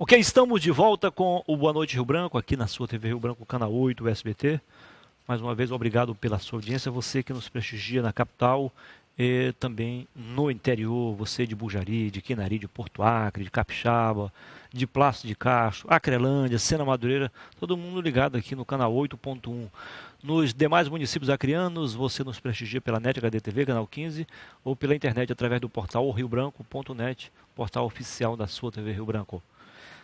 Ok, estamos de volta com o Boa Noite Rio Branco, aqui na sua TV Rio Branco, canal 8, SBT. Mais uma vez, obrigado pela sua audiência, você que nos prestigia na capital e também no interior, você de Bujari, de Quinari, de Porto Acre, de Capixaba, de Plácido de Castro, Acrelândia, Sena Madureira, todo mundo ligado aqui no canal 8.1. Nos demais municípios acrianos, você nos prestigia pela NET HD TV, canal 15, ou pela internet através do portal riobranco.net, portal oficial da sua TV Rio Branco.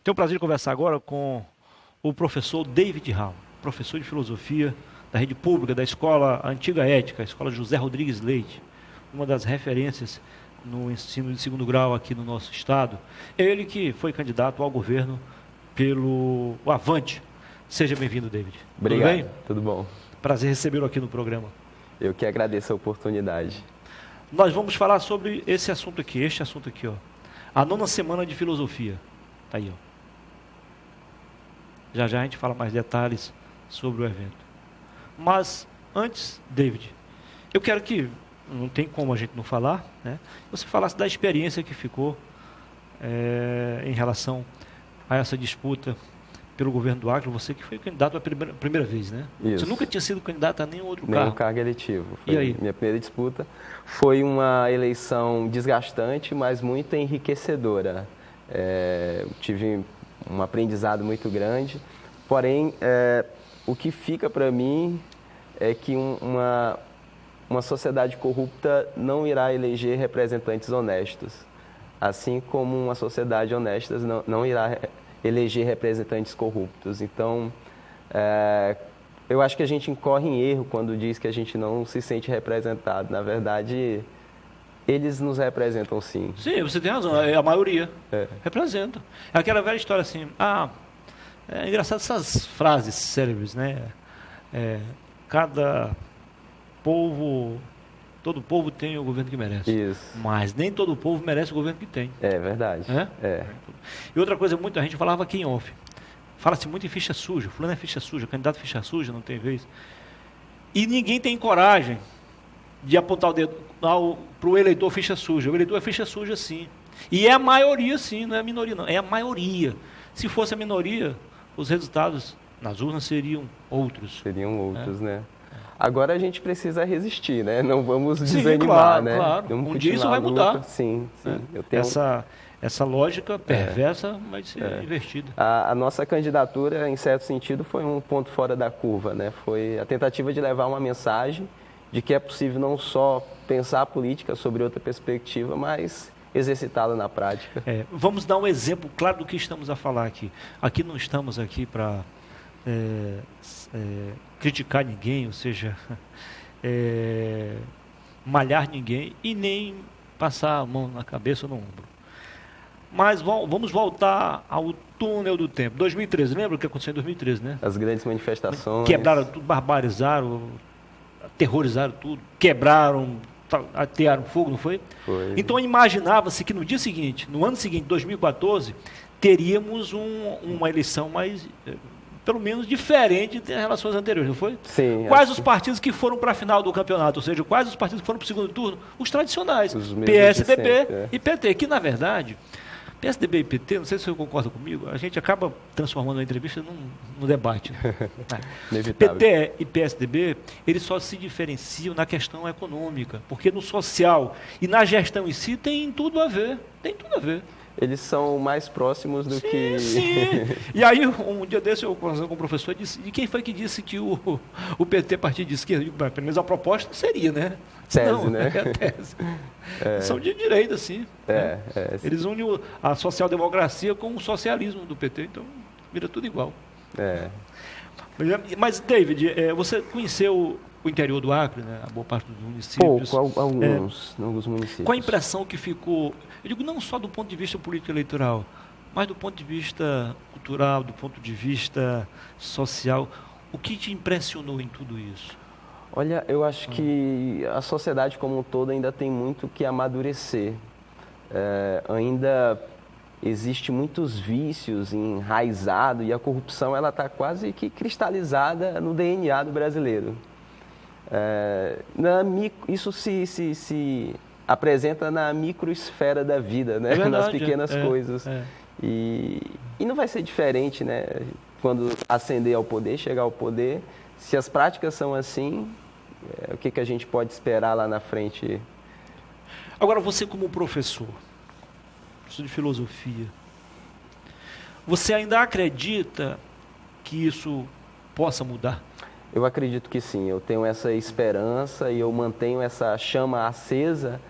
Tenho o prazer de conversar agora com o professor David Hall, professor de filosofia da rede pública da Escola Antiga Ética, a Escola José Rodrigues Leite, uma das referências no ensino de segundo grau aqui no nosso estado. É ele que foi candidato ao governo pelo Avante. Seja bem-vindo, David. Obrigado. Tudo bem? Tudo bom. Prazer recebê-lo aqui no programa. Eu que agradeço a oportunidade. Nós vamos falar sobre esse assunto aqui, ó. A 9ª semana de filosofia. Tá aí, ó. Já já a gente fala mais detalhes sobre o evento. Mas, antes, David, eu quero que, não tem como a gente não falar, né? Você falasse da experiência que ficou em relação a essa disputa pelo governo do Acre, você que foi candidato a primeira vez, né? Isso. Você nunca tinha sido candidato a nenhum outro Nenhum cargo. cargo eletivo. Foi E aí? Minha primeira disputa. Foi uma eleição desgastante, mas muito enriquecedora. Tive um aprendizado muito grande, porém, o que fica para mim é que uma sociedade corrupta não irá eleger representantes honestos, assim como uma sociedade honesta não irá eleger representantes corruptos. Então, eu acho que a gente incorre em erro quando diz que a gente não se sente representado. Na verdade, eles nos representam, sim. Sim, você tem razão, a maioria representa. É aquela velha história assim, é engraçado essas frases célebres, né? Cada povo, todo povo tem o governo que merece. Isso. Mas nem todo povo merece o governo que tem. É verdade. E outra coisa, muita gente falava aqui em off, fala-se muito em ficha suja, fulano é ficha suja, candidato a ficha suja, não tem vez. E ninguém tem coragem de apontar o dedo para o eleitor ficha suja. O eleitor é ficha suja, sim. E é a maioria, sim, não é a minoria, não. É a maioria. Se fosse a minoria, os resultados nas urnas seriam outros. Seriam outros, né? Agora a gente precisa resistir, né? Não vamos Sim, desanimar, claro, né? Claro. Vamos Um dia isso continuar vai a luta. mudar. Sim, sim. Eu tenho... Essa lógica perversa vai ser invertida. A nossa candidatura, em certo sentido, foi um ponto fora da curva, né? Foi a tentativa de levar uma mensagem de que é possível não só pensar a política sobre outra perspectiva, mas exercitá-la na prática. Vamos dar um exemplo claro do que estamos a falar aqui. Aqui não estamos aqui para criticar ninguém, ou seja, malhar ninguém e nem passar a mão na cabeça ou no ombro. Mas vamos voltar ao túnel do tempo. 2013, lembra o que aconteceu em 2013, né? As grandes manifestações. Quebraram tudo, barbarizaram, aterrorizaram tudo, quebraram, atearam fogo, não foi? Foi. Então imaginava-se que no dia seguinte, no ano seguinte, 2014, teríamos uma eleição mais, pelo menos, diferente das relações anteriores, não foi? Sim. Quais os partidos que foram para a final do campeonato? Ou seja, quais os partidos que foram para o segundo turno? Os tradicionais, Os mesmos PSDB de sempre, e PT, que na verdade... PSDB e PT, não sei se você concorda comigo, a gente acaba transformando a entrevista num debate. Inevitável. PT e PSDB, eles só se diferenciam na questão econômica, porque no social e na gestão em si tem tudo a ver, Eles são mais próximos do que... Sim. E aí, um dia desse, eu conversando com o professor, disse, e quem foi que disse que o PT é partido de esquerda? Eu digo, pelo menos a proposta seria, né? Tese, né? É a tese. São de direita, sim. Eles unem a social-democracia com o socialismo do PT, então vira tudo igual. Mas, David, você conheceu o interior do Acre, né? A boa parte dos municípios. Pouco, alguns municípios. Qual a impressão que ficou, eu digo não só do ponto de vista político-eleitoral, mas do ponto de vista cultural, do ponto de vista social, o que te impressionou em tudo isso? Olha, eu acho que a sociedade como um todo ainda tem muito que amadurecer. Ainda existe muitos vícios enraizados e a corrupção ela está quase que cristalizada no DNA do brasileiro. Isso se apresenta na microesfera da vida, né? É verdade, nas pequenas coisas. E E não vai ser diferente, né? Quando ascender ao poder, chegar ao poder, se as práticas são assim, o que a gente pode esperar lá na frente? Agora, você como professor de filosofia, você ainda acredita que isso possa mudar? Eu acredito que sim, eu tenho essa esperança e eu mantenho essa chama acesa.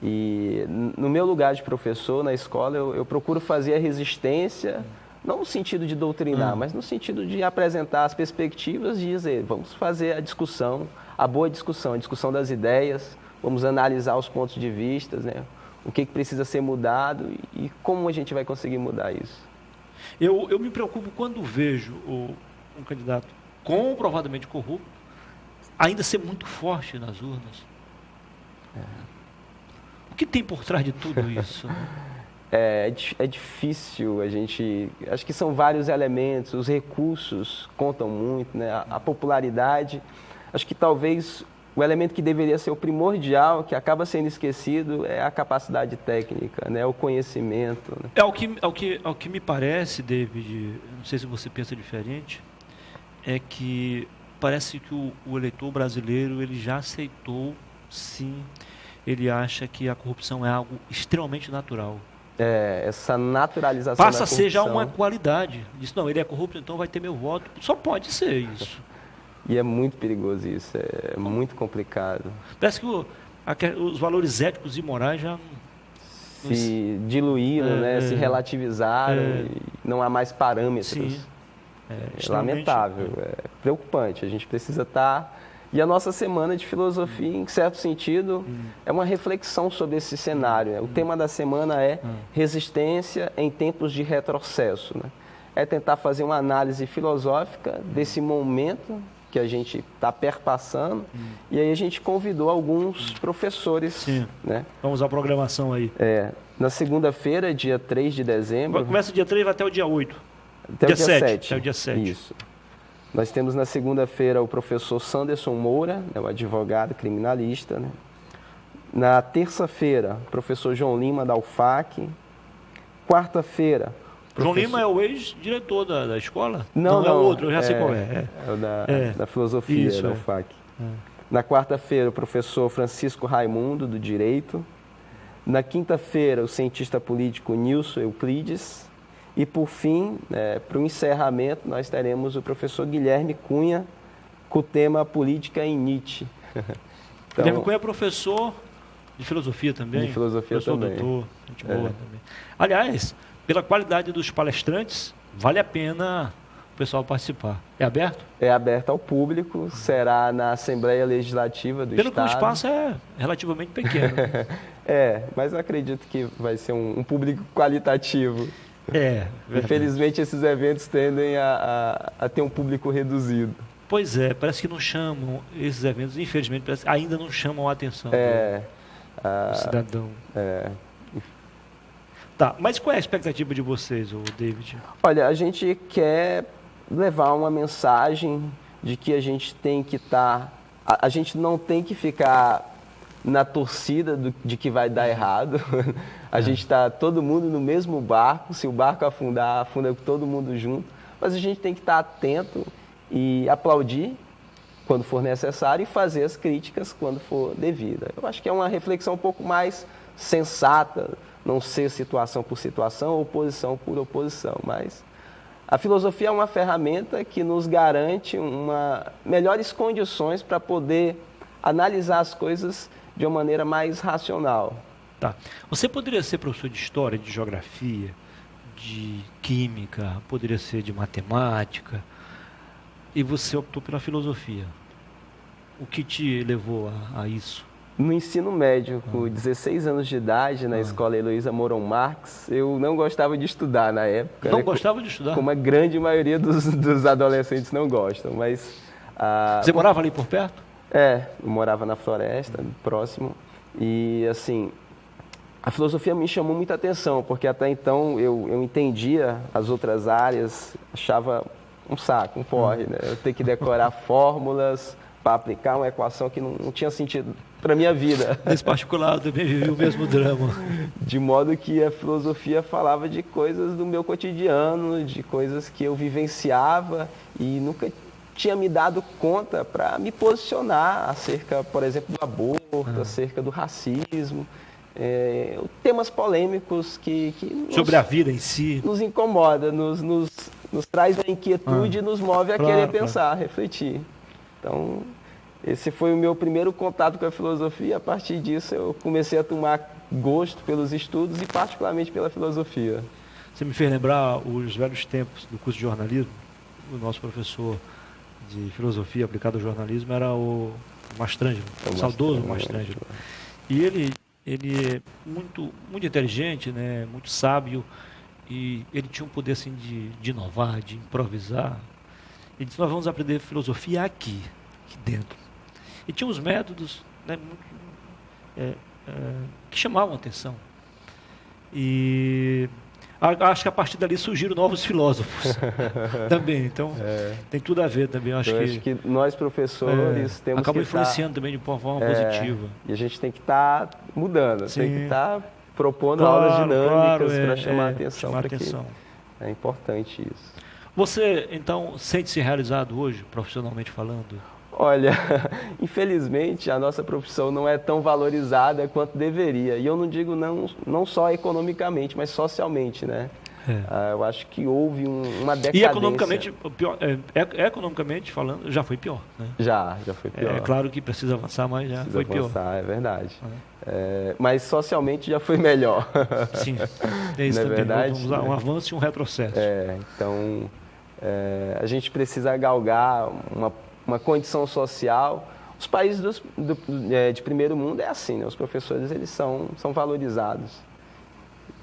E no meu lugar de professor na escola, eu procuro fazer a resistência, não no sentido de doutrinar, mas no sentido de apresentar as perspectivas e dizer, vamos fazer a discussão, a boa discussão, a discussão das ideias, vamos analisar os pontos de vista, né? O que precisa ser mudado e como a gente vai conseguir mudar isso. Eu me preocupo quando vejo um candidato comprovadamente corrupto ainda ser muito forte nas urnas. O que tem por trás de tudo isso? É difícil a gente... Acho que são vários elementos, os recursos contam muito, né? A popularidade. Acho que talvez o elemento que deveria ser o primordial, que acaba sendo esquecido, é a capacidade técnica, né? O conhecimento. Né? Ao que me parece, David, não sei se você pensa diferente, é que parece que o eleitor brasileiro ele já aceitou, sim, ele acha que a corrupção é algo extremamente natural. Essa naturalização passa da a ser já corrupção. uma qualidade. Diz, não, ele é corrupto, então vai ter meu voto. Só pode ser isso. E é muito perigoso isso, é muito complicado. Parece que os valores éticos e morais já se diluíram, né? Se relativizaram e não há mais parâmetros. Sim. É lamentável, é preocupante. A gente precisa estar... E a nossa semana de filosofia, em certo sentido, é uma reflexão sobre esse cenário. Né? O tema da semana é resistência em tempos de retrocesso. Né? É tentar fazer uma análise filosófica desse momento que a gente está perpassando. E aí a gente convidou alguns professores. Sim. Né? Vamos à programação aí. Na segunda-feira, dia 3 de dezembro... Começa dia 3 e vai até o dia 8. Até o dia 7. Até o dia 7. Isso. Nós temos na segunda-feira o professor Sanderson Moura, né, o advogado criminalista. Né? Na terça-feira, o professor João Lima, da UFAC. Quarta-feira... João Lima é o ex-diretor da escola? Não, é o outro, eu já sei qual é. É o da filosofia, Isso, da UFAC. Na quarta-feira, o professor Francisco Raimundo, do Direito. Na quinta-feira, o cientista político Nilson Euclides. E, por fim, para o encerramento, nós teremos o professor Guilherme Cunha, com o tema Política em Nietzsche. Então, Guilherme Cunha é professor de filosofia também. De filosofia também. Doutor, gente boa também. Aliás, pela qualidade dos palestrantes, vale a pena o pessoal participar. É aberto? É aberto ao público, será na Assembleia Legislativa do Estado. Pelo que o espaço é relativamente pequeno. Mas eu acredito que vai ser um público qualitativo. Verdade. Infelizmente, esses eventos tendem a ter um público reduzido. Pois é, parece que não chamam, esses eventos, infelizmente, ainda não chamam a atenção do cidadão. Tá, mas qual é a expectativa de vocês, David? Olha, a gente quer levar uma mensagem de que a gente tem que estar... A gente não tem que ficar na torcida de que vai dar errado. A gente está todo mundo no mesmo barco. Se o barco afundar, afunda todo mundo junto. Mas a gente tem que estar atento e aplaudir quando for necessário e fazer as críticas quando for devida. Eu acho que é uma reflexão um pouco mais sensata, não ser situação por situação, oposição por oposição, mas a filosofia é uma ferramenta que nos garante melhores condições para poder analisar as coisas de uma maneira mais racional. Tá. Você poderia ser professor de história, de geografia, de química, poderia ser de matemática, e você optou pela filosofia. O que te levou a isso? No ensino médio, com 16 anos de idade, na escola Heloísa Moron Marx, eu não gostava de estudar na época. Não gostava de estudar? Como a grande maioria dos adolescentes não gostam, mas... Você morava ali por perto? Eu morava na Floresta, próximo, e assim, a filosofia me chamou muita atenção, porque até então eu entendia as outras áreas, achava um saco, um porre, né? Eu ter que decorar fórmulas para aplicar uma equação que não tinha sentido para minha vida. Nesse particular, eu também vivi o mesmo drama. De modo que a filosofia falava de coisas do meu cotidiano, de coisas que eu vivenciava e nunca tinha me dado conta para me posicionar acerca, por exemplo, do aborto, acerca do racismo, temas polêmicos que sobre a vida em si. Nos incomoda, nos traz uma inquietude e nos move a querer pensar, refletir. Então, esse foi o meu primeiro contato com a filosofia. A partir disso, eu comecei a tomar gosto pelos estudos e particularmente pela filosofia. Você me fez lembrar os velhos tempos do curso de jornalismo. O nosso professor de filosofia aplicada ao jornalismo era o Mastrangelo, o saudoso Mastrangelo. E ele é muito inteligente, né, muito sábio, e ele tinha um poder assim, de inovar, de improvisar. Ele disse, nós vamos aprender filosofia aqui dentro. E tinha uns métodos, né, que chamavam a atenção. E acho que a partir dali surgiram novos filósofos também. Então, tem tudo a ver também. Acho que nós, professores, temos acabam que influenciando também de uma forma positiva. E a gente tem que estar mudando, tem que estar propondo aulas dinâmicas para chamar a atenção. É importante isso. Você, então, sente-se realizado hoje, profissionalmente falando? Olha, infelizmente a nossa profissão não é tão valorizada quanto deveria. E eu não digo não só economicamente, mas socialmente, né? Eu acho que houve uma decadência. E economicamente, economicamente falando, já foi pior, né? Já foi pior. É claro que precisa avançar, mas já foi pior. É verdade. Mas socialmente já foi melhor. Sim, é isso também. Verdade, vamos um avanço e um retrocesso. Então, a gente precisa galgar uma condição social. Os países de primeiro mundo é assim, né? Os professores eles são valorizados.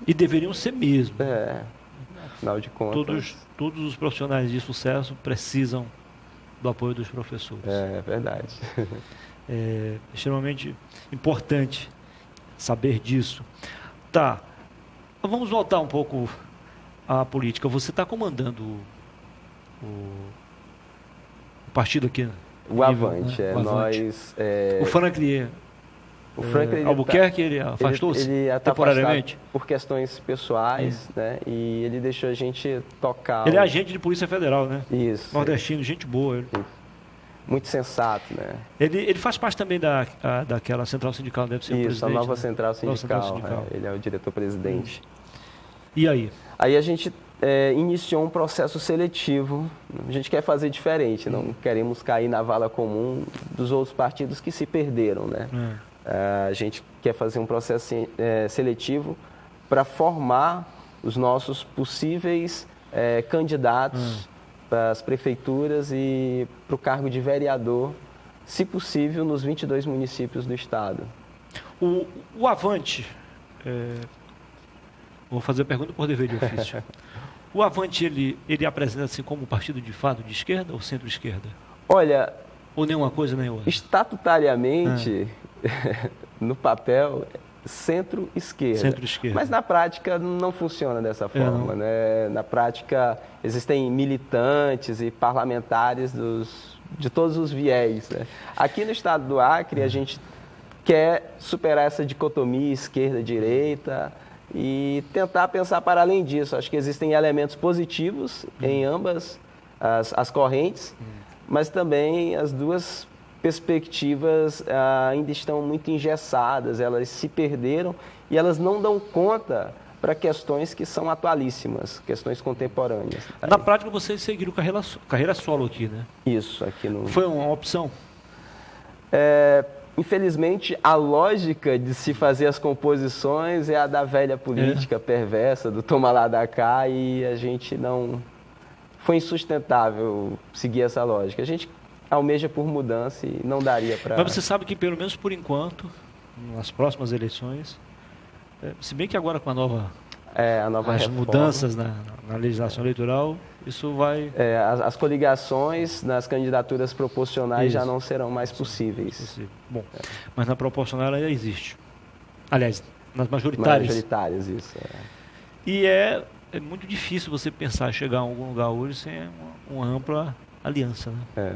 E deveriam ser mesmo. Afinal de contas. Todos os profissionais de sucesso precisam do apoio dos professores. É verdade. É extremamente importante saber disso. Tá, vamos voltar um pouco à política. Você está comandando o partido aqui? O Avante, né? O Franklin Albuquerque, ele afastou-se temporariamente? Por questões pessoais, né? E ele deixou a gente tocar. Ele é agente de Polícia Federal, né? Isso. Nordestino, gente boa. Ele. Muito sensato, né? Ele faz parte também daquela central sindical, deve ser o presidente. Isso, a nova, né? central sindical. Ele é o diretor-presidente. E aí? Aí a gente iniciou um processo seletivo. A gente quer fazer diferente, não queremos cair na vala comum dos outros partidos que se perderam, né? A gente quer fazer um processo seletivo para formar os nossos possíveis candidatos para as prefeituras e para o cargo de vereador, se possível, nos 22 municípios do estado. O Avante, vou fazer a pergunta por dever de ofício. O Avante, ele apresenta-se como partido de fato de esquerda ou centro-esquerda? Olha... Ou nenhuma coisa nem outra? Estatutariamente, no papel, centro-esquerda. Centro-esquerda. Mas na prática não funciona dessa forma, né? Na prática existem militantes e parlamentares de todos os viés, né? Aqui no estado do Acre a gente quer superar essa dicotomia esquerda-direita e tentar pensar para além disso. Acho que existem elementos positivos em ambas as correntes, mas também as duas perspectivas ainda estão muito engessadas, elas se perderam e elas não dão conta para questões que são atualíssimas, questões contemporâneas. Na prática, vocês seguiram carreira solo aqui, né? Isso, aqui no... Foi uma opção? Infelizmente, a lógica de se fazer as composições é a da velha política perversa, do toma lá da cá, e a gente não... Foi insustentável seguir essa lógica. A gente almeja por mudança e não daria para... Mas você sabe que, pelo menos por enquanto, nas próximas eleições, se bem que agora com a nova as mudanças na legislação eleitoral, isso vai... As coligações nas candidaturas proporcionais já não serão mais possíveis. Bom, mas na proporcional ela existe. Aliás, nas majoritárias. Majoritárias, isso. E é muito difícil você pensar chegar a algum lugar hoje sem uma ampla aliança, né?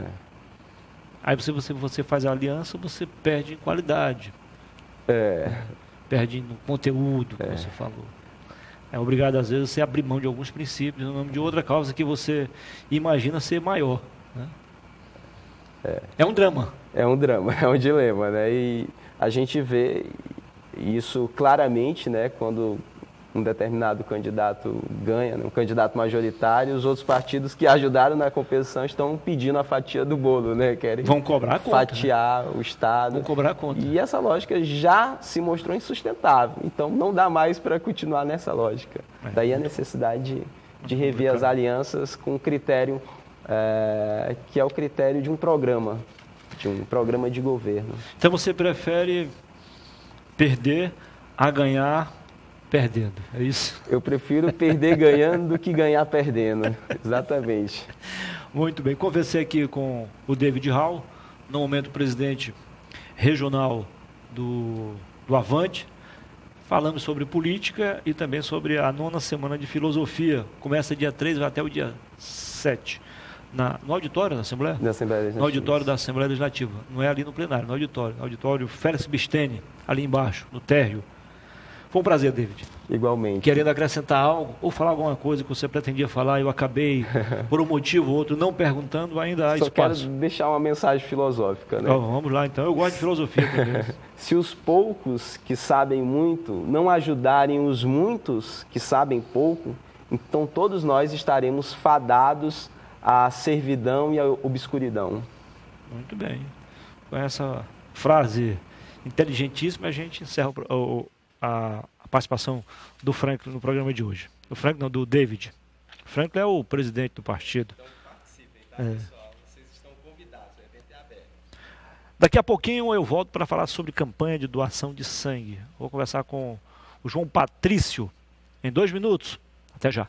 Aí você faz a aliança, você perde em qualidade. Perde no conteúdo que você falou. É obrigado, às vezes, você abrir mão de alguns princípios em nome de outra causa que você imagina ser maior. Né? É um drama. É um drama, é um dilema, né? E a gente vê isso claramente, né? Quando um determinado candidato ganha, né? Um candidato majoritário, os outros partidos que ajudaram na competição estão pedindo a fatia do bolo, né? Querem vão cobrar a conta, fatiar, né? O Estado. Vão cobrar a conta. E essa lógica já se mostrou insustentável. Então não dá mais para continuar nessa lógica. Daí a necessidade de rever as alianças com um critério que é o critério de um programa de governo. Então você prefere perder a ganhar perdendo, é isso? Eu prefiro perder ganhando do que ganhar perdendo, exatamente. Muito bem, conversei aqui com o David Hall, no momento presidente regional do Avante, falamos sobre política e também sobre a 9ª Semana de Filosofia, começa dia 3 e vai até o dia 7. No auditório da Assembleia? Da Assembleia Legislativa. No auditório da Assembleia Legislativa. Não é ali no plenário, no auditório. No auditório Félix Bistene, ali embaixo, no térreo. Foi um prazer, David. Igualmente. Querendo acrescentar algo ou falar alguma coisa que você pretendia falar, eu acabei, por um motivo ou outro, não perguntando, ainda há Só espaço. quero deixar uma mensagem filosófica, né? Vamos lá, então. Eu gosto de filosofia também. Se os poucos que sabem muito não ajudarem os muitos que sabem pouco, então todos nós estaremos fadados à servidão e à obscuridão. Muito bem. Com essa frase inteligentíssima, a gente encerra a participação do Franklin no programa de hoje. Do Franklin, não, do David. O Franklin é o presidente do partido. Então participem, tá, pessoal? Vocês estão convidados, o evento é aberto. Daqui a pouquinho eu volto para falar sobre campanha de doação de sangue. Vou conversar com o João Patrício em 2 minutos. Até já.